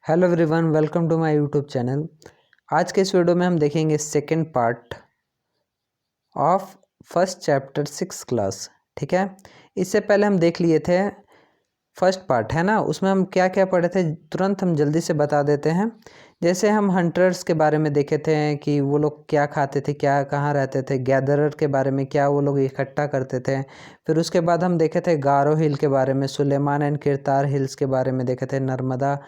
Hello everyone, welcome to my YouTube channel. आज के इस वीडियो में हम देखेंगे second part of first chapter 6 class. ठीक है, इससे पहले हम देख लिए थे फर्स्ट पार्ट, है ना। उसमें हम क्या क्या पढ़े थे तुरंत हम जल्दी से बता देते हैं। जैसे हम हंटर्स के बारे में देखे थे कि वो लोग क्या खाते थे, क्या कहाँ रहते थे। गैदरर के बारे में, क्या वो लोग इकट्ठा करते थे। फिर उसके बाद हम देखे थे गारो हिल के बारे में, सुलेमान एंड किरतार हिल्स के बारे में देखे थे, नर्मदा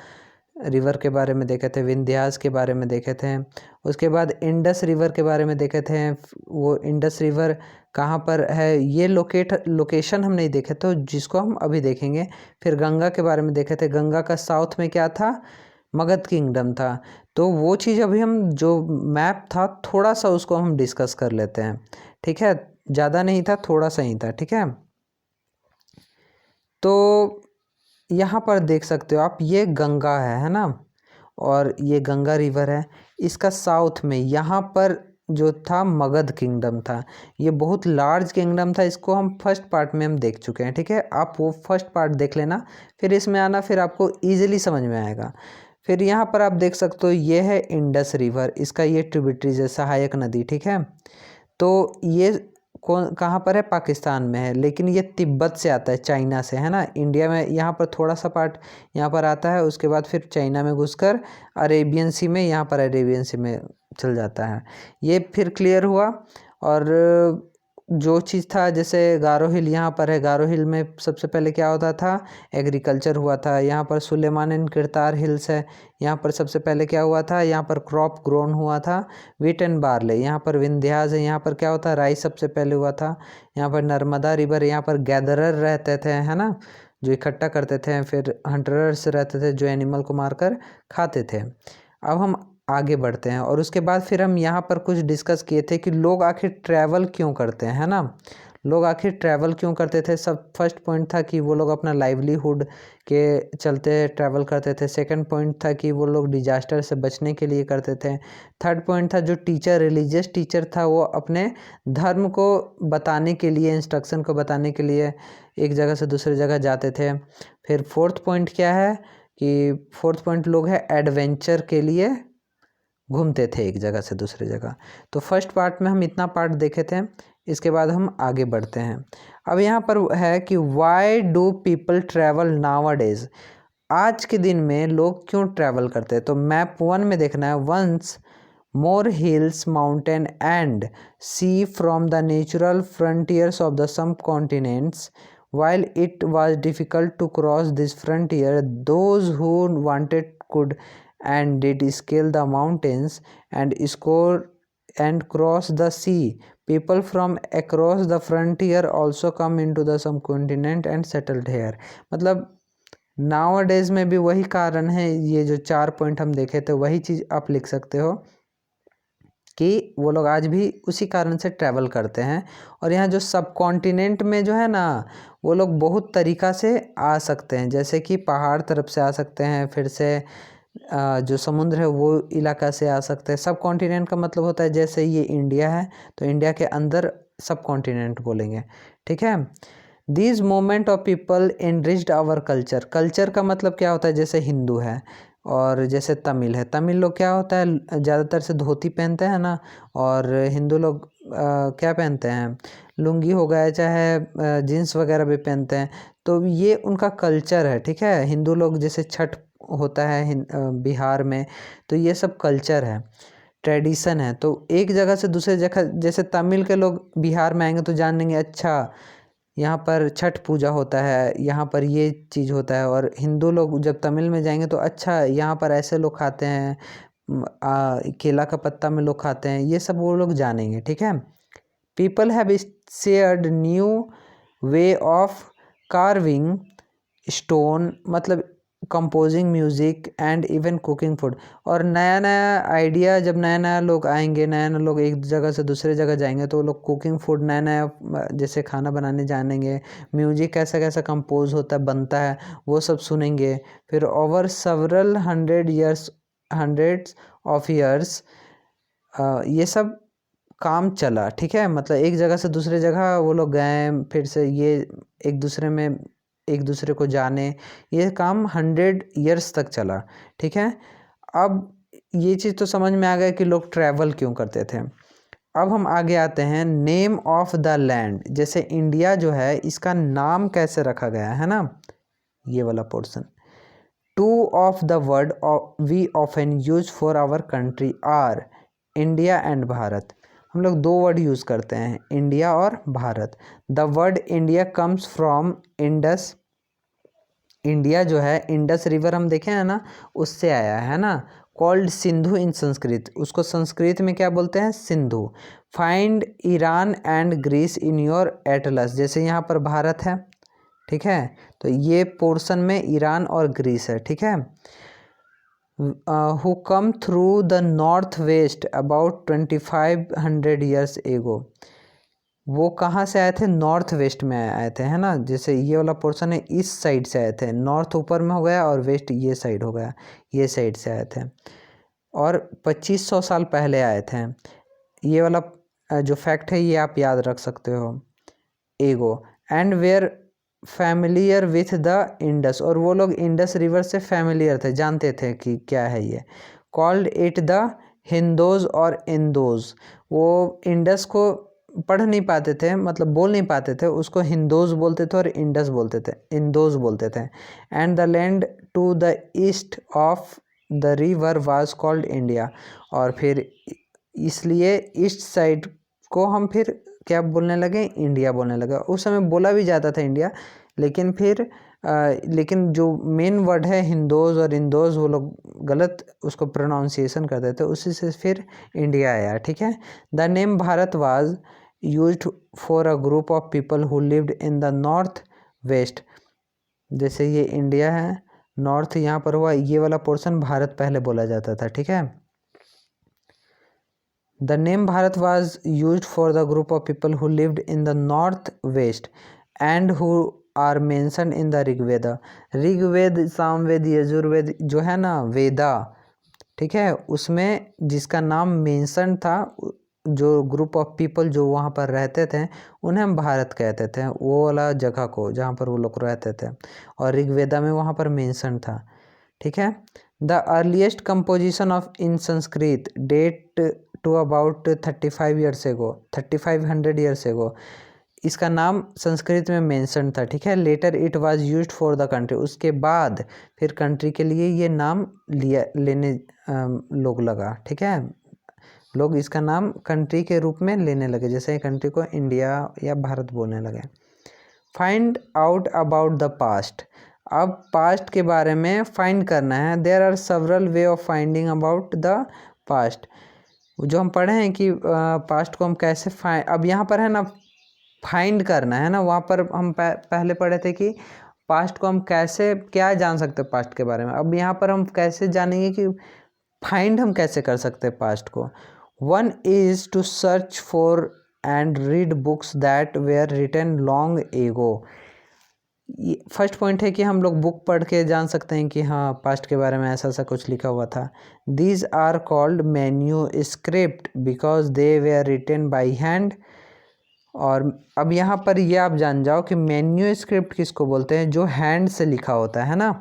रिवर के बारे में देखे थे, विंध्यास के बारे में देखे थे। उसके बाद इंडस रिवर के बारे में देखे थे। वो इंडस रिवर कहाँ पर है ये लोकेशन हम नहीं देखे तो जिसको हम अभी देखेंगे। फिर गंगा के बारे में देखे थे। गंगा का साउथ में क्या था, मगध किंगडम था। तो वो चीज़ अभी हम जो मैप था थोड़ा सा उसको हम डिस्कस कर लेते हैं। ठीक है, ज़्यादा नहीं था, थोड़ा सा ही था। ठीक है, तो यहाँ पर देख सकते हो आप, ये गंगा है ना, और ये गंगा रिवर है। इसका साउथ में यहाँ पर जो था मगध किंगडम था। ये बहुत लार्ज किंगडम था। इसको हम फर्स्ट पार्ट में हम देख चुके हैं। ठीक है, आप वो फर्स्ट पार्ट देख लेना, फिर इसमें आना, फिर आपको ईजिली समझ में आएगा। फिर यहाँ पर आप देख सकते हो ये है इंडस रिवर, इसका ये ट्रिब्यूटरीज है, सहायक नदी। ठीक है, तो ये कौन कहाँ पर है, पाकिस्तान में है, लेकिन ये तिब्बत से आता है, चाइना से, है ना। इंडिया में यहाँ पर थोड़ा सा पार्ट यहाँ पर आता है, उसके बाद फिर चाइना में घुसकर अरेबियन सी में, यहाँ पर अरेबियन सी में चल जाता है। ये फिर क्लियर हुआ। और जो चीज़ था, जैसे गारो हिल यहाँ पर है, गारो हिल में सबसे पहले क्या होता था, एग्रीकल्चर हुआ था। यहाँ पर सुलेमान एंड किरतार हिल्स है, यहाँ पर सबसे पहले क्या हुआ था, यहाँ पर क्रॉप ग्रोन हुआ था, वीट एंड बार्ले। यहाँ पर विंध्यास है, यहाँ पर क्या होता है, राइस सबसे पहले हुआ था। यहाँ पर नर्मदा रिवर, यहाँ पर गैदरर रहते थे, है ना, जो इकट्ठा करते थे। फिर हंटरर्स रहते थे जो एनिमल को मारकर खाते थे। अब हम आगे बढ़ते हैं, और उसके बाद फिर हम यहाँ पर कुछ डिस्कस किए थे कि लोग आखिर ट्रैवल क्यों करते हैं, है ना। लोग आखिर ट्रैवल क्यों करते थे। सब फर्स्ट पॉइंट था कि वो लोग अपना लाइवलीहुड के चलते ट्रैवल करते थे। सेकंड पॉइंट था कि वो लोग डिजास्टर से बचने के लिए करते थे। थर्ड पॉइंट था जो टीचर, रिलीजियस टीचर था, वो अपने धर्म को बताने के लिए, इंस्ट्रक्शन को बताने के लिए एक जगह से दूसरी जगह जाते थे। फिर फोर्थ पॉइंट क्या है कि फोर्थ पॉइंट लोग है एडवेंचर के लिए घूमते थे एक जगह से दूसरी जगह। तो फर्स्ट पार्ट में हम इतना पार्ट देखे थे। इसके बाद हम आगे बढ़ते हैं। अब यहाँ पर है कि why do people travel nowadays, आज के दिन में लोग क्यों ट्रैवल करते हैं। तो मैप 1 में देखना है, once more hills, mountain and sea from the natural frontiers of the subcontinents. While it was difficult to cross this frontier, those who wanted could and did scale the mountains and score and cross the sea. People from across the frontier also come into the subcontinent and settled here. मतलब now में भी वही कारण है। ये जो 4 point हम देखे थे वही चीज़ आप लिख सकते हो कि वो लोग आज भी उसी कारण से ट्रैवल करते हैं। और यहाँ जो सब कॉन्टिनेंट में जो है ना, वो लोग बहुत तरीक़ा से आ सकते हैं, जैसे कि पहाड़ तरफ से आ सकते हैं, फिर से जो समुद्र है वो इलाका से आ सकते हैं। सब कॉन्टिनेंट का मतलब होता है, जैसे ये इंडिया है तो इंडिया के अंदर सब कॉन्टिनेंट बोलेंगे। ठीक है, this movement of people enriched our culture. Culture का मतलब क्या होता है, जैसे हिंदू है और जैसे तमिल है। तमिल लोग क्या होता है, ज़्यादातर से धोती पहनते हैं ना, और हिंदू लोग क्या पहनते हैं, लुंगी हो गया, चाहे जीन्स वगैरह भी पहनते हैं। तो ये उनका कल्चर है। ठीक है, हिंदू लोग जैसे छठ होता है बिहार में, तो ये सब कल्चर है, ट्रेडिशन है। तो एक जगह से दूसरे जगह, जैसे तमिल के लोग बिहार में आएंगे तो जानेंगे, अच्छा यहाँ पर छठ पूजा होता है, यहाँ पर ये चीज़ होता है। और हिंदू लोग जब तमिल में जाएंगे तो अच्छा यहाँ पर ऐसे लोग खाते हैं, केला का पत्ता में लोग खाते हैं, ये सब वो लोग जानेंगे। ठीक है, people have shared new way of carving stone, मतलब composing music and even cooking food. और नया नया आइडिया, जब नया नया लोग आएंगे, नया नया लोग एक जगह से दूसरे जगह जाएंगे, तो वो लोग कुकिंग फूड, नया नया जैसे खाना बनाने जानेंगे। म्यूजिक कैसा कैसा कंपोज होता है, बनता है, वो सब सुनेंगे। फिर over several hundreds of years ये सब काम चला। ठीक है, मतलब एक जगह से दूसरे जगह वो लोग गए, फिर से ये एक दूसरे में एक दूसरे को जाने, ये काम 100 ईयर्स तक चला। ठीक है, अब ये चीज़ तो समझ में आ गया कि लोग ट्रैवल क्यों करते थे। अब हम आगे आते हैं नेम ऑफ द लैंड। जैसे इंडिया जो है इसका नाम कैसे रखा गया है ना, ये वाला portion. Two of the word we often use for our country are India and Bharat. हम लोग दो वर्ड यूज़ करते हैं, इंडिया और Bharat. The word India comes from Indus. India जो है इंडस रिवर हम देखे हैं ना, उससे आया है ना। कॉल्ड सिंधु इन संस्कृत, उसको संस्कृत में क्या बोलते हैं, Sindhu. Find Iran and Greece in your atlas. जैसे यहाँ पर भारत है, ठीक है, तो ये पोर्शन में ईरान और ग्रीस है। ठीक है, who come through the northwest about 2500 years ago। वो कहाँ से आए थे, नॉर्थ वेस्ट में आए थे, है ना। जैसे ये वाला पोर्शन है इस साइड से आए थे, नॉर्थ ऊपर में हो गया और वेस्ट ये साइड हो गया, ये साइड से आए थे और 2500 साल पहले आए थे। ये वाला जो फैक्ट है ये आप याद रख सकते हो, ago. And were familiar with the Indus, और वो लोग इंडस रिवर से फैमिलियर थे, जानते थे कि क्या है ये। कॉल्ड इट द हिंदोज और इंदोज। वो इंडस को पढ़ नहीं पाते थे, मतलब बोल नहीं पाते थे, उसको हिंदोज बोलते थे और इंडस बोलते थे, इंदोज बोलते थे। And the land to the east of the river was called India. और फिर इसलिए ईस्ट साइड को हम फिर क्या बोलने लगे, इंडिया बोलने लगे। उस समय बोला भी जाता था इंडिया, लेकिन फिर लेकिन जो मेन वर्ड है हिंदोज और इंदोज, वो लोग गलत उसको प्रोनाउंसिएशन करते थे, उसी से फिर इंडिया आया। ठीक है, the name Bharat was used for a group of people who lived in the north west. जैसे ये इंडिया है, नॉर्थ यहाँ पर हुआ, ये वाला पोर्शन भारत पहले बोला जाता था। ठीक है, the name Bharat was used for the group of people who lived in the northwest and who are mentioned in the Rigveda. Rigveda, Samaveda, Yajurveda जो है ना, वेदा, ठीक है, उसमें जिसका नाम मेंशन था, जो ग्रुप ऑफ पीपल जो वहाँ पर रहते थे उन्हें हम भारत कहते थे, वो वाला जगह को जहाँ पर वो लोग रहते थे, और ऋग्वेदा में वहाँ पर मेंशन था। ठीक है, the earliest composition of in Sanskrit date to about 35 years ago, 3500 years ago. इसका नाम संस्कृत में मेंशन था। ठीक है, later it was used for the country. उसके बाद फिर कंट्री के लिए ये नाम लेने लोग लगा। ठीक है, लोग इसका नाम कंट्री के रूप में लेने लगे, जैसे कंट्री को इंडिया या भारत बोलने लगे। Find out about the past. अब पास्ट के बारे में फाइंड करना है। There are several way of finding about the past. जो हम पढ़े हैं कि पास्ट को हम कैसे अब यहाँ पर है ना फाइंड करना है ना, वहाँ पर हम पहले पढ़े थे कि पास्ट को हम कैसे क्या जान सकते हैं पास्ट के बारे में। अब यहाँ पर हम कैसे जानेंगे कि फाइंड हम कैसे कर सकते हैं पास्ट को। One is to search for and read books that were written long ago. First point है कि हम लोग बुक पढ़ के जान सकते हैं कि हाँ पास्ट के बारे में ऐसा ऐसा कुछ लिखा हुआ था। These are called manuscript because they were written by hand. और अब यहाँ पर ये आप जान जाओ कि मैन्यूस्क्रिप्ट किसको बोलते हैं, जो हैंड से लिखा होता है ना।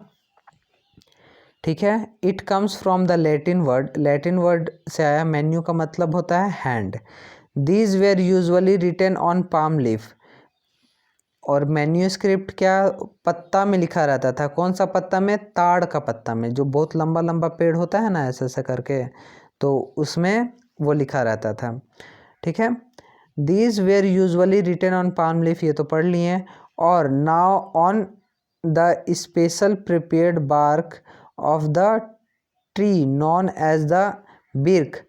ठीक है, it comes from the Latin word, Latin word से आया, मैन्यू का मतलब होता है hand. These were usually written on palm leaf. और मैन्यूस्क्रिप्ट क्या, पत्ता में लिखा रहता था। कौन सा पत्ता में, ताड़ का पत्ता में, जो बहुत लंबा लंबा पेड़ होता है ना ऐसे ऐसे करके, तो उसमें वो लिखा रहता था। ठीक है, these were usually written on palm leaf, ये तो पढ़ लिए। और now on the special prepared bark of the tree known as the birch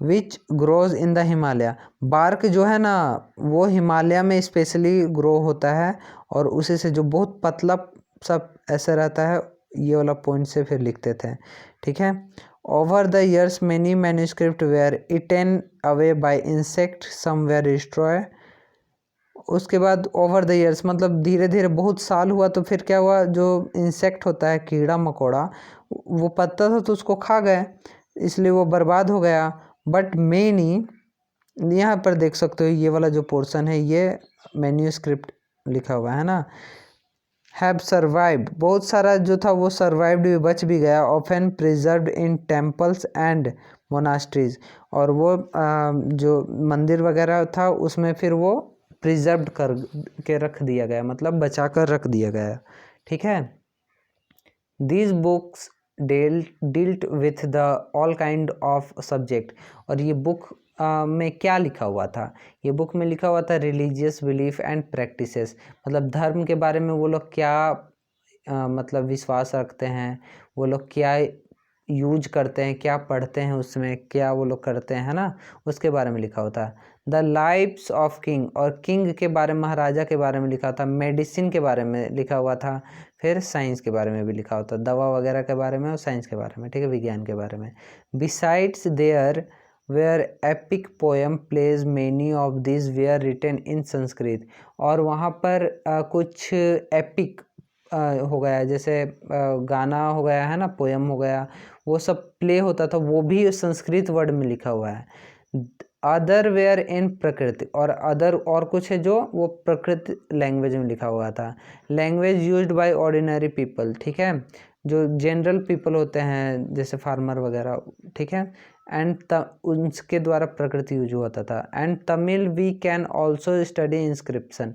which grows in the Himalaya. Bark जो है ना वो हिमालय में स्पेशली ग्रो होता है, और उसी से जो बहुत पतला सब ऐसे रहता है, ये वाला पॉइंट से फिर लिखते थे। ठीक है, over the years many manuscript were eaten away by insect, some were destroy. उसके बाद ओवर द ईयर्स मतलब धीरे धीरे बहुत साल हुआ, तो फिर क्या हुआ, जो इंसेक्ट होता है कीड़ा मकोड़ा, वो पत्ता था तो उसको खा गए, इसलिए वो बर्बाद हो गया। बट मेनी, यहाँ पर देख सकते हो ये वाला जो पोर्शन है ये मैन्यूस्क्रिप्ट लिखा हुआ है ना, हैव सर्वाइव्ड, बहुत सारा जो था वो सर्वाइव्ड भी, बच भी गया, often preserved in temples and monasteries, और वो जो मंदिर वगैरह था उसमें फिर वो प्रिजर्व्ड कर के रख दिया गया, मतलब बचा कर रख दिया गया, ठीक है। These books dealt with the all kind of subject, और ये बुक में क्या लिखा हुआ था, ये बुक में लिखा हुआ था रिलीजियस बिलीफ एंड प्रैक्टिसेस, मतलब धर्म के बारे में वो लोग क्या मतलब विश्वास रखते हैं, वो लोग क्या यूज करते हैं, क्या पढ़ते हैं, उसमें क्या वो लोग करते हैं, है ना, उसके बारे में लिखा होता है। द लाइफ्स ऑफ किंग, और किंग के बारे में, महाराजा के बारे में लिखा था, मेडिसिन के बारे में लिखा हुआ था, फिर साइंस के बारे में भी लिखा होता, दवा वगैरह के बारे में और साइंस के बारे में, ठीक है, विज्ञान के बारे में। Besides there were epic poem plays many of this were written in Sanskrit, और वहाँ पर कुछ एपिक हो गया, जैसे गाना हो गया है ना, पोएम हो गया, वो सब प्ले होता था, वो भी संस्कृत वर्ड में लिखा हुआ है। अदर वेयर इन प्रकृति, और अदर और कुछ है जो वो प्रकृति लैंग्वेज में लिखा हुआ था। Language used by ordinary people, ठीक है, जो जनरल पीपल होते हैं जैसे फार्मर वगैरह, ठीक है, एंड उनके द्वारा प्रकृति यूज होता था। And Tamil we can also study inscription,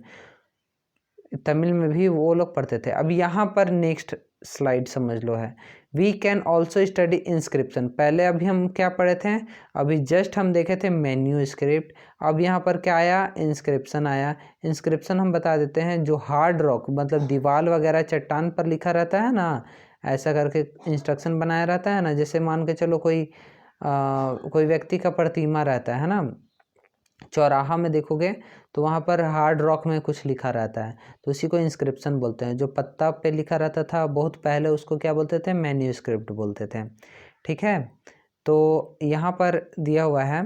Tamil में भी वो लोग पढ़ते थे। अब यहाँ पर नेक्स्ट स्लाइड समझ लो है, we can also study inscription, पहले अभी हम क्या पढ़े थे, अभी जस्ट हम देखे थे मेन्यू स्क्रिप्ट, अब यहाँ पर क्या आया, इंस्क्रिप्शन आया। इंस्क्रिप्शन हम बता देते हैं, जो हार्ड रॉक मतलब दीवार वगैरह चट्टान पर लिखा रहता है ना, ऐसा करके इंस्ट्रक्शन बनाया रहता है ना, जैसे मान के चलो कोई व्यक्ति का प्रतिमा रहता है ना, चौराहा में देखोगे तो वहाँ पर हार्ड रॉक में कुछ लिखा रहता है, तो उसी को इंस्क्रिप्शन बोलते हैं। जो पत्ता पे लिखा रहता था बहुत पहले, उसको क्या बोलते थे, मैन्यूस्क्रिप्ट बोलते थे, ठीक है। तो यहाँ पर दिया हुआ है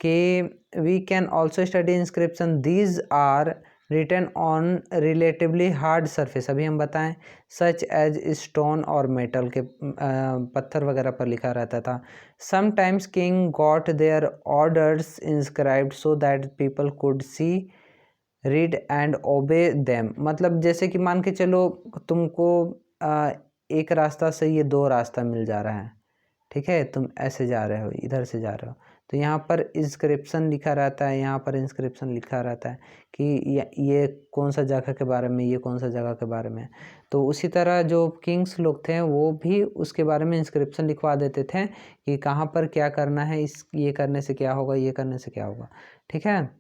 कि we can also study inscription, these are written on relatively hard surface, अभी हम बताएं, सच एज स्टोन और मेटल के पत्थर वगैरह पर लिखा रहता था। Sometimes king got their orders inscribed so that people could see, read and obey them, मतलब जैसे कि मान के चलो तुमको एक रास्ता से ये दो रास्ता मिल जा रहा है, ठीक है, तुम ऐसे जा रहे हो, इधर से जा रहे हो, तो यहाँ पर इंस्क्रिप्शन लिखा रहता है, यहाँ पर इंस्क्रिप्शन लिखा रहता है कि ये कौन सा जगह के बारे में, ये कौन सा जगह के बारे में। तो उसी तरह जो किंग्स लोग थे वो भी उसके बारे में इंस्क्रिप्शन लिखवा देते थे कि कहाँ पर क्या करना है, ये करने से क्या होगा, ये करने से क्या होगा, ठीक है।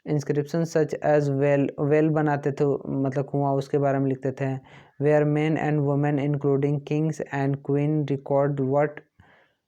इंस्क्रिप्शन सच एज वेल बनाते थे, मतलब कुआं, उसके बारे में लिखते थे। Were men and women including kings and queen record what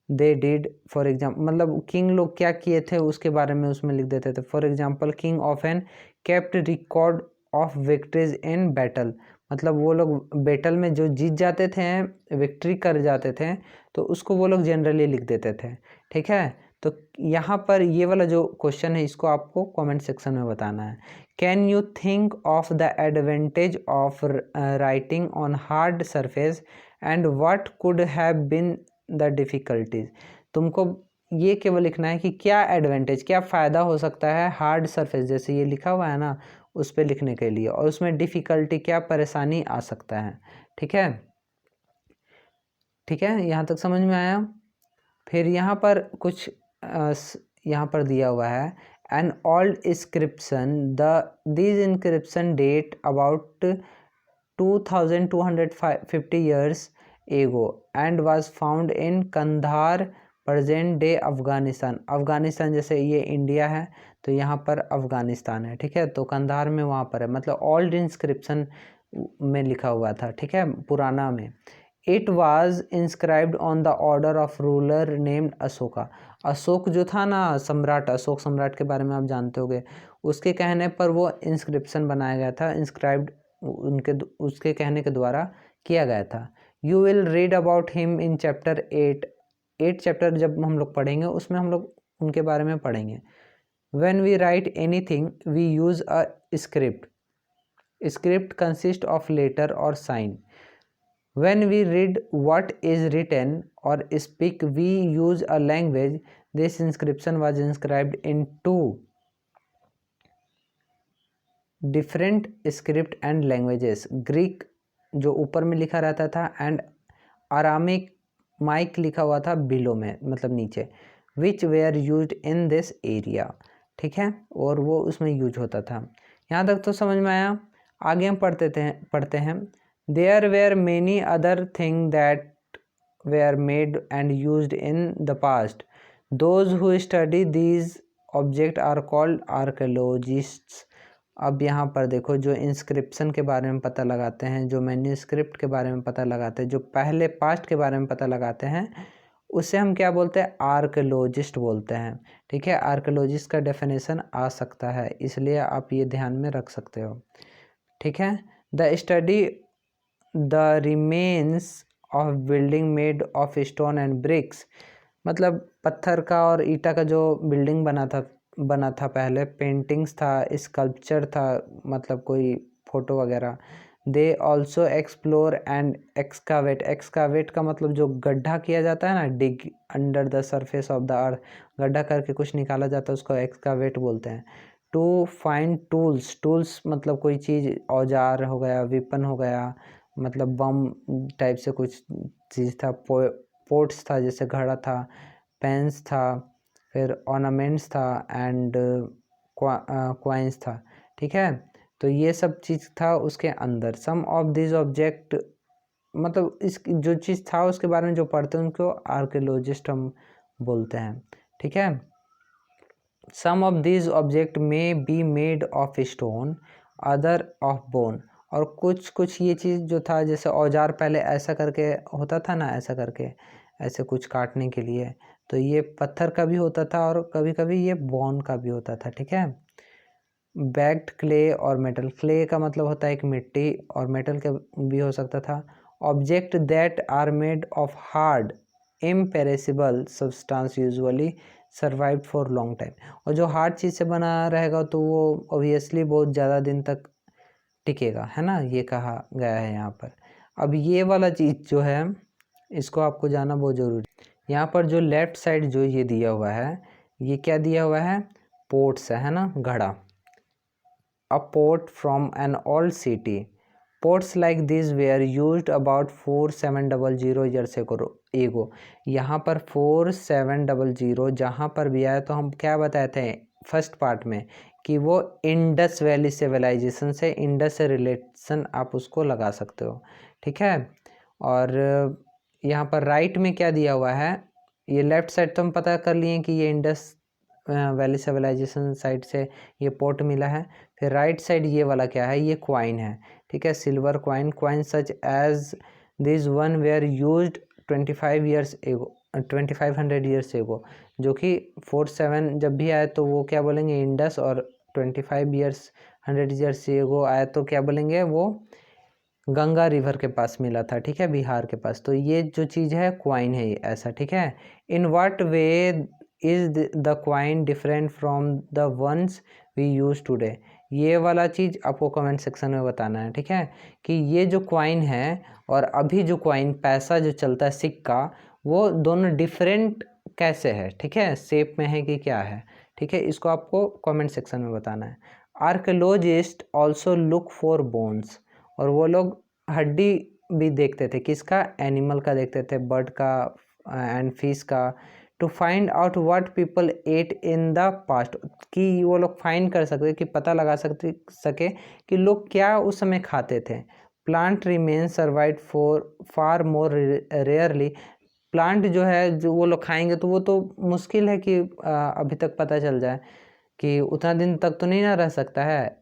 they did, for example, मतलब किंग लोग क्या किए थे उसके बारे में उसमें लिख देते थे। For example, king often kept record of victories in battle, मतलब वो लोग बैटल में जो जीत जाते थे, विक्ट्री कर जाते थे, तो उसको वो लोग जनरली लिख देते थे, ठीक है। तो यहाँ पर ये वाला जो क्वेश्चन है इसको आपको कमेंट सेक्शन में बताना है। Can you think of the advantage of writing on hard surface and what could have been the difficulties, तुमको ये केवल लिखना है कि क्या एडवांटेज, क्या फ़ायदा हो सकता है हार्ड सरफेस, जैसे ये लिखा हुआ है ना, उस पर लिखने के लिए, और उसमें डिफ़िकल्टी, क्या परेशानी आ सकता है, ठीक है, ठीक है, यहाँ तक समझ में आया। फिर यहाँ पर कुछ यहाँ पर दिया हुआ है, an old inscription, this inscription date about 2250 years ago and was found in Kandahar, present day Afghanistan, Afghanistan जैसे ये इंडिया है तो यहाँ पर अफ़गानिस्तान है, ठीक है, तो कंधार में वहाँ पर है, मतलब ओल्ड इंस्क्रिप्शन में लिखा हुआ था, ठीक है, पुराना में। It was inscribed on the order of ruler named Ashoka, Ashok जो था ना सम्राट, अशोक सम्राट के बारे में आप जानते होंगे, उसके कहने पर वो इंस्क्रिप्शन बनाया गया था, इंस्क्राइब्ड उसके कहने के द्वारा किया गया था। You will read about him in chapter 8 chapter जब हम लोग पढ़ेंगे उसमें हम लोग उनके बारे में पढ़ेंगे। When we write anything we use a script, script consist of letter और sign. When we read what is written or speak, we use a language. This inscription was inscribed in two different script and languages, Greek जो ऊपर में लिखा रहता था, and Aramaic mic लिखा हुआ था बिलो में, मतलब नीचे, which were used in this area, ठीक है, और वो उसमें यूज होता था। यहाँ तक तो समझ में आया। आगे हम पढ़ते हैं there were many other thing that were made and used in the past, those who study these object are called archaeologists. अब यहाँ पर देखो, जो इंस्क्रिप्शन के बारे में पता लगाते हैं, जो मैन्यूस्क्रिप्ट के बारे में पता लगाते हैं, जो पहले पास्ट के बारे में पता लगाते हैं, उसे हम क्या बोलते हैं? आर्कियोलॉजिस्ट बोलते हैं, ठीक है। आर्कियोलॉजिस्ट का डेफिनेशन आ सकता है, इसलिए आप ये ध्यान में रख सकते हो, ठीक है। The study the remains of building made of stone and bricks, मतलब पत्थर का और ईटा का जो बिल्डिंग बना था पहले, पेंटिंग्स था, स्कल्पचर था, मतलब कोई फोटो वगैरह। They also explore and excavate, excavate का मतलब जो गड्ढा किया जाता है ना, dig under the surface of the earth, गड्ढा करके कुछ निकाला जाता है, उसको एक्सकावेट बोलते हैं। टू फाइंड टूल्स, टूल्स मतलब कोई चीज़, औजार हो गया, वेपन हो गया, मतलब बम टाइप से कुछ चीज़ था, पोर्ट्स था जैसे घड़ा था, पेन्स था, फिर ऑर्नामेंट्स था, एंड क्वाइंस था, ठीक है। तो ये सब चीज़ था उसके अंदर। सम ऑफ दिस ऑब्जेक्ट, मतलब इस जो चीज़ था उसके बारे में जो पढ़ते हैं उनको आर्कियोलॉजिस्ट हम बोलते हैं, ठीक है। सम ऑफ दिस ऑब्जेक्ट में be made of stone, other of bone. और कुछ ये चीज़ जो था, जैसे औजार पहले ऐसा करके होता था ना, ऐसा करके ऐसे कुछ काटने के लिए, तो ये पत्थर का भी होता था और कभी कभी ये बोन का भी होता था, ठीक है। बैग्ड क्ले और मेटल, क्ले का मतलब होता है एक मिट्टी, और मेटल का भी हो सकता था। Object that are made of hard imperishable substance usually survive for long time. और जो हार्ड चीज़ से बना रहेगा तो वो ऑब्वियसली बहुत ज़्यादा दिन तक टिकेगा, है ना, ये कहा गया है यहाँ पर। अब ये वाला चीज़ जो है, इसको आपको जानना बहुत ज़रूरी है। यहाँ पर जो लेफ्ट साइड जो ये दिया हुआ है, ये क्या दिया हुआ है? पोर्ट्स है ना, घड़ा। A port from an old city. Ports like these were used about 4700 years ago. यहाँ पर 4700 जहाँ पर भी आया तो हम क्या बताए थे फर्स्ट पार्ट में कि वो इंडस वैली सिविलाइजेशन से, इंडस से रिलेशन आप उसको लगा सकते हो, ठीक है। और यहाँ पर राइट में क्या दिया हुआ है, ये लेफ्ट साइड तो हम पता कर लिए कि ये इंडस वैली सिविलाइजेशन साइड से ये पोर्ट मिला है। फिर राइट साइड ये वाला क्या है? ये क्वाइन है, ठीक है, silver coin. Coin such as this one were used 25 years ago, 2500 years ago, जो कि 47 जब भी आए तो वो क्या बोलेंगे? इंडस। और 25 ईयर्स 100 ईयर्स एगो आए तो क्या बोलेंगे? वो गंगा रिवर के पास मिला था, ठीक है, बिहार के पास। तो ये जो चीज़ है क्वाइन है, ऐसा, ठीक है। In what way is the coin different from the ones we use today? ये वाला चीज़ आपको कमेंट सेक्शन में बताना है, ठीक है, कि ये जो क्वाइन है और अभी जो क्वाइन, पैसा जो चलता है, सिक्का, वो दोनों डिफरेंट कैसे है, ठीक है, शेप में है कि क्या है, ठीक है, इसको आपको कमेंट सेक्शन में बताना है। Archaeologist also look for bones, और वो लोग हड्डी भी देखते थे, किसका? एनिमल का देखते थे, बर्ड का एंड फिश का, to find out what people ate in the past, कि वो लोग फाइंड कर सकते, कि पता लगा सके कि लोग क्या उस समय खाते थे। Plant remain survive for far more rarely, plant जो है, जो वो लोग खाएंगे तो वो तो मुश्किल है कि अभी तक पता चल जाए, कि उतना दिन तक तो नहीं ना रह सकता है।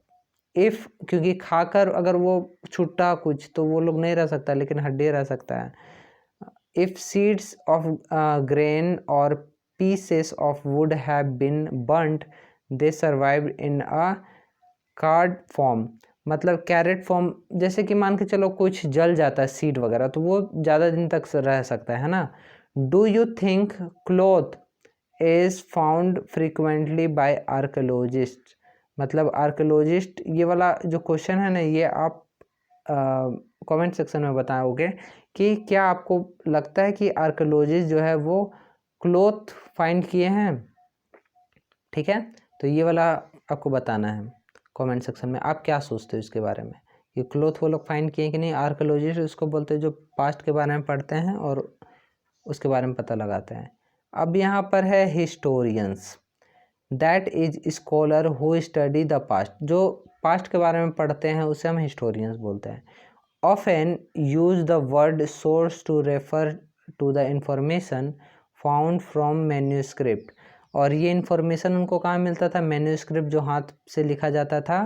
इफ़, क्योंकि खाकर अगर वो छुट्टा कुछ तो वो लोग नहीं रह सकता, लेकिन हड्डी रह सकता है। इफ़ सीड्स ऑफ ग्रेन और pieces of wood have been burnt, they survived in a charred form, मतलब कैरेट फॉर्म, जैसे कि मान के चलो कुछ जल जाता है, सीड वगैरह, तो वो ज़्यादा दिन तक रह सकता है ना। Do you think cloth is found frequently by archaeologist, मतलब आर्कियोलॉजिस्ट, ये वाला जो क्वेश्चन है ना, ये आप कमेंट सेक्शन में बताओगे कि क्या आपको लगता है कि आर्कियोलॉजिस्ट जो है वो क्लॉथ फाइंड किए हैं, ठीक है। तो ये वाला आपको बताना है कमेंट सेक्शन में, आप क्या सोचते हो इसके बारे में, ये क्लोथ वो लोग फाइंड किए कि नहीं। आर्कोलॉजिस्ट उसको बोलते हैं जो पास्ट के बारे में पढ़ते हैं और उसके बारे में पता लगाते हैं। अब यहाँ पर है historians, that is scholar who study the past, जो पास्ट के बारे में पढ़ते हैं उसे हम हिस्टोरियंस बोलते हैं। Often use the word source to refer to the information found from manuscript, और ये इन्फॉर्मेशन उनको कहाँ मिलता था, मैन्यूस्क्रिप्ट जो हाथ से लिखा जाता था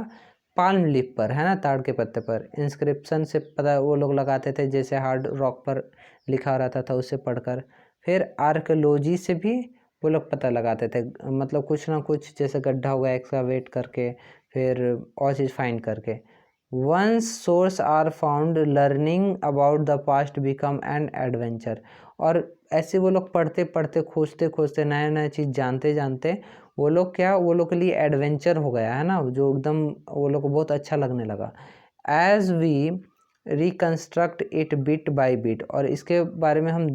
पाल्म लीफ पर, है ना, ताड़ के पत्ते पर। इंस्क्रिप्शन से पता वो लोग लगाते थे, जैसे हार्ड रॉक पर लिखा रहता था उससे पढ़कर। फिर आर्कोलॉजी से भी वो लोग पता लगाते थे, मतलब कुछ ना कुछ, जैसे गड्ढा होगा एक्सकावेट करके, फिर और चीज़ फाइंड करके। Once source are found learning about the past become an adventure, और ऐसे वो लोग पढ़ते पढ़ते खोजते खोजते नया नया चीज़ जानते जानते वो लोग वो लोग के लिए एडवेंचर हो गया, है ना, जो एकदम वो लोग को बहुत अच्छा लगने लगा। As we reconstruct it bit by bit, और इसके बारे में हम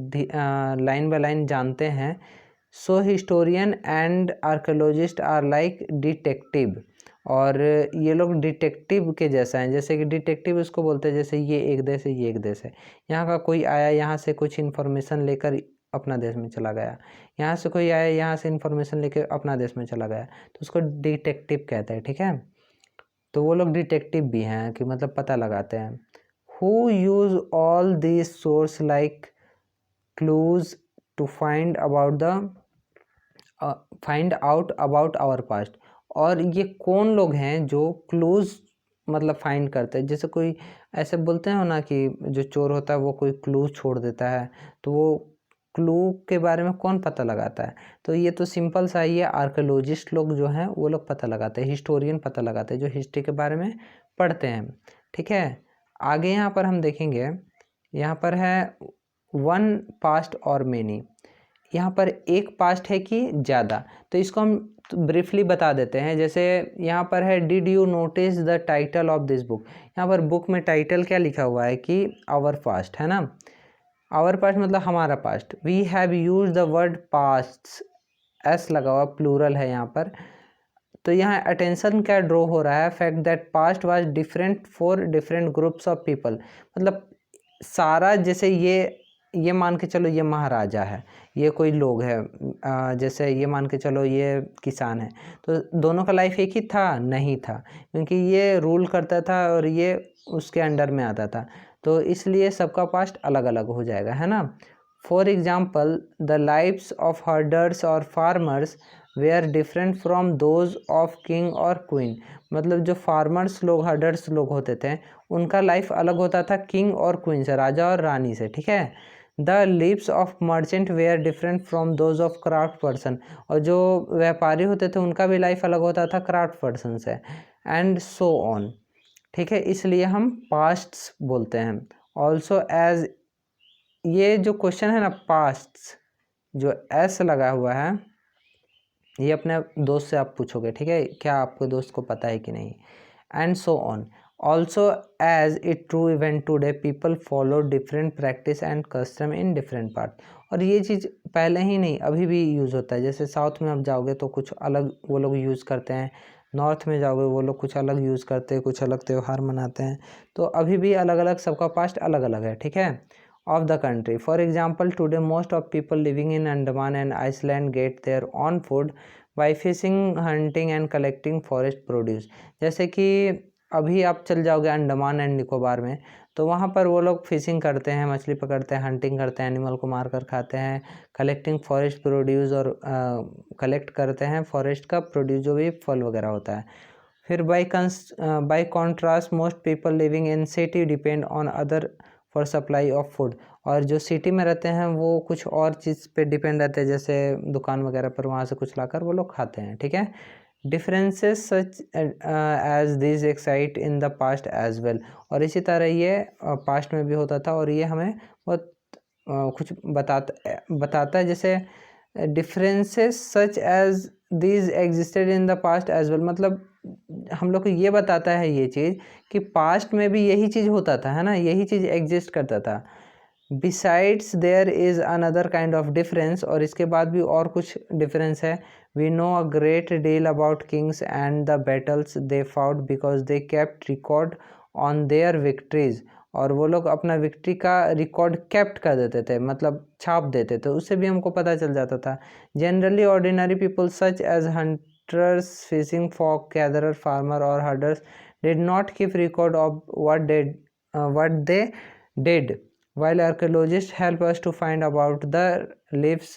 लाइन बाय लाइन जानते हैं। So historian and archaeologist are like detective, और ये लोग डिटेक्टिव के जैसा हैं। जैसे कि डिटेक्टिव उसको बोलते हैं जैसे ये एक देश है, ये एक देश है, यहाँ का कोई आया यहाँ से कुछ इन्फॉर्मेशन लेकर अपना देश में चला गया, यहाँ से कोई आया यहाँ से इन्फॉर्मेशन लेकर अपना देश में चला गया, तो उसको डिटेक्टिव कहते हैं, ठीक है। तो वो लोग डिटेक्टिव भी हैं कि मतलब पता लगाते हैं। Who use all these source like clues to find out about our past, और ये कौन लोग हैं जो क्लूज मतलब फाइंड करते हैं। जैसे कोई ऐसे बोलते हैं ना कि जो चोर होता है वो कोई क्लू छोड़ देता है, तो वो क्लू के बारे में कौन पता लगाता है, तो ये तो सिंपल सा ही है, आर्कोलॉजिस्ट लोग जो हैं वो लोग पता लगाते हैं, हिस्टोरियन पता लगाते हैं जो हिस्ट्री के बारे में पढ़ते हैं, ठीक है। आगे यहाँ पर हम देखेंगे, यहाँ पर है वन पास्ट और मेनी, यहाँ पर एक पास्ट है कि ज़्यादा, तो इसको हम ब्रीफली बता देते हैं। जैसे यहाँ पर है did you notice the title of this book, यहाँ पर बुक में टाइटल क्या लिखा हुआ है कि आवर पास्ट, है ना। आवर पास्ट मतलब हमारा past. We have use the word past, s लगा हुआ, प्लूरल है यहाँ पर। तो यहाँ अटेंशन क्या ड्रॉ हो रहा है, fact that past was different for different groups of people, मतलब सारा, जैसे ये मान के चलो ये महाराजा है, ये कोई लोग है, जैसे ये मान के चलो ये किसान है, तो दोनों का लाइफ एक ही था, नहीं था, क्योंकि ये रूल करता था और ये उसके अंडर में आता था, तो इसलिए सबका पास्ट अलग अलग हो जाएगा, है ना। For example the lifes of herders और farmers were different from those of king और क्वीन, मतलब जो फार्मर्स लोग, हर्डर्स लोग होते थे, उनका लाइफ अलग होता था किंग और क्वीन से, राजा और रानी से, ठीक है। The lives of merchant were different from those of craft person, और जो व्यापारी होते थे उनका भी लाइफ अलग होता था क्राफ्ट पर्सन से, एंड सो ऑन, ठीक है। इसलिए हम पास्ट्स बोलते हैं। ऑल्सो एज, ये जो क्वेश्चन है ना पास्ट्स, जो एस लगा हुआ है, ये अपने दोस्त से आप पूछोगे, ठीक है, क्या आपके दोस्त को पता है कि नहीं, and so on. Also as it true even today people follow different practice and custom in different part, और ये चीज़ पहले ही नहीं अभी भी यूज़ होता है। जैसे साउथ में आप जाओगे तो कुछ अलग वो लोग यूज़ करते हैं, नॉर्थ में जाओगे वो लोग कुछ अलग यूज़ करते हैं, कुछ अलग त्यौहार मनाते हैं, तो अभी भी अलग अलग सबका पास्ट अलग अलग है, ठीक है, of the country. For example, today most of people living in Andaman and Iceland get their own food by fishing, hunting and collecting forest produce. जैसे कि अभी आप चल जाओगे अंडमान एंड निकोबार में, तो वहाँ पर वो लोग फिशिंग करते हैं, मछली पकड़ते हैं, हंटिंग करते हैं, एनिमल को मार कर खाते हैं, कलेक्टिंग फॉरेस्ट प्रोड्यूस, और कलेक्ट करते हैं फॉरेस्ट का प्रोड्यूस जो भी फल वगैरह होता है। फिर by contrast most people living in city depend on other for supply of food, और जो सिटी में रहते हैं वो कुछ और चीज़ पे डिपेंड रहते हैं, जैसे दुकान वगैरह पर वहाँ से कुछ लाकर वो लोग खाते हैं, ठीक है। Differences such as this existed in the past as well, और इसी तरह ये पास्ट में भी होता था, और ये हमें बहुत कुछ बताता है, जैसे differences such as this existed in the past as well, मतलब हम लोग को ये बताता है ये चीज़ कि पास्ट में भी यही चीज़ होता था, है ना, यही चीज़ एग्जिस्ट करता था। Besides there is another kind of difference, और इसके बाद भी और कुछ डिफरेंस है। We know a great deal about kings and the battles they fought because they kept record on their victories, और वो लोग अपना विक्ट्री का रिकॉर्ड कैप्ट कर देते थे, मतलब छाप देते थे, उससे भी हमको पता चल जाता था। Generally ordinary people such as hunters, fishing folk, gatherer, farmer और herders did not keep record of what they did, while archaeologists help us to find about the lives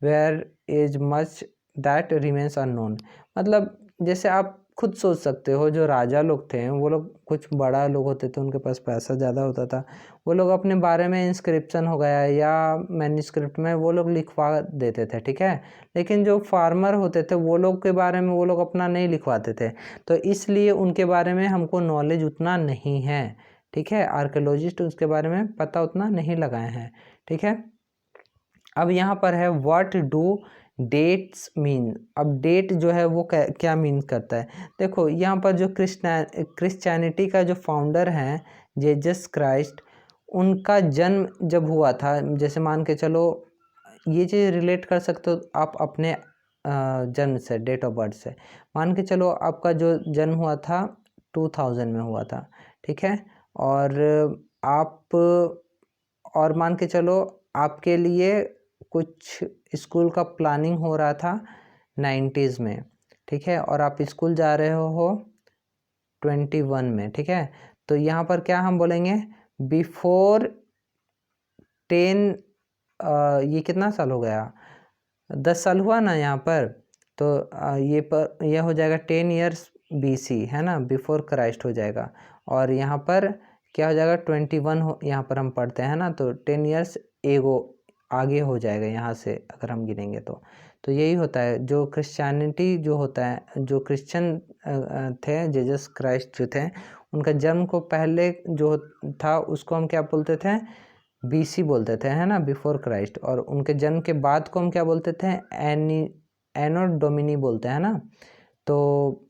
where is much that remains unknown। मतलब जैसे आप खुद सोच सकते हो, जो राजा लोग थे वो लोग कुछ बड़ा लोग होते थे, उनके पास पैसा ज़्यादा होता था, वो लोग अपने बारे में इंस्क्रिप्शन हो गया या मैन्युस्क्रिप्ट में वो लोग लिखवा देते थे, ठीक है। लेकिन जो फार्मर होते थे वो लोग के बारे में वो लोग अपना नहीं लिखवाते थे, तो इसलिए उनके बारे में हमको नॉलेज उतना नहीं है, ठीक है। आर्कियोलॉजिस्ट उसके बारे में पता उतना नहीं लगाए हैं, ठीक है। अब यहाँ पर है व्हाट डू डेट्स मीन। अब डेट जो है वो क्या मीन करता है। देखो यहाँ पर जो क्रिश्चियनिटी का जो फाउंडर हैं जीसस क्राइस्ट, उनका जन्म जब हुआ था, जैसे मान के चलो ये चीज़ रिलेट कर सकते हो आप अपने जन्म से, डेट ऑफ बर्थ से। मान के चलो आपका जो जन्म हुआ था 2000 में हुआ था, ठीक है। और आप और मान के चलो आपके लिए कुछ स्कूल का प्लानिंग हो रहा था 90s में, ठीक है, और आप स्कूल जा रहे हो 21 में, ठीक है। तो यहाँ पर क्या हम बोलेंगे, बिफोर 10, ये कितना साल हो गया, 10 साल हुआ ना यहाँ पर, तो ये हो जाएगा 10 ईयर्स BC, है ना, बिफोर क्राइस्ट हो जाएगा। और यहाँ पर क्या हो जाएगा 21 यहाँ पर हम पढ़ते हैं ना, तो 10 ईयर्स एगो आगे हो जाएगा यहाँ से अगर हम गिनेंगे तो यही होता है। जो क्रिश्चियनिटी जो होता है, जो क्रिश्चियन थे, जीसस क्राइस्ट जो थे, उनका जन्म को पहले जो था उसको हम क्या बोलते थे, BC बोलते थे, है ना, बिफोर क्राइस्ट। और उनके जन्म के बाद को हम क्या बोलते थे, एनो डोमिनी बोलते हैं ना। तो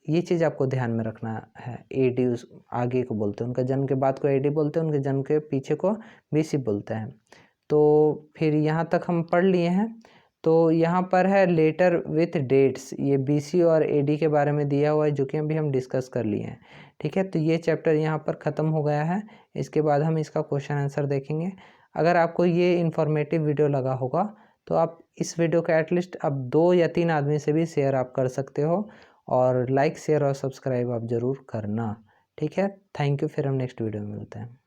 ये चीज़ आपको ध्यान में रखना है। AD उस आगे को बोलते हैं, उनका जन्म के बाद को AD बोलते हैं, उनके जन्म के पीछे को BC बोलते हैं। तो फिर यहाँ तक हम पढ़ लिए हैं। तो यहाँ पर है लेटर विथ डेट्स, ये BC और AD के बारे में दिया हुआ है, जो कि अभी हम डिस्कस कर लिए हैं, ठीक है। तो ये चैप्टर यहाँ पर ख़त्म हो गया है। इसके बाद हम इसका क्वेश्चन आंसर देखेंगे। अगर आपको ये इन्फॉर्मेटिव वीडियो लगा होगा तो आप इस वीडियो को एटलीस्ट अब 2 या 3 आदमी से भी शेयर आप कर सकते हो, और लाइक, शेयर और सब्सक्राइब आप ज़रूर करना, ठीक है। थैंक यू, फिर हम नेक्स्ट वीडियो में मिलते हैं।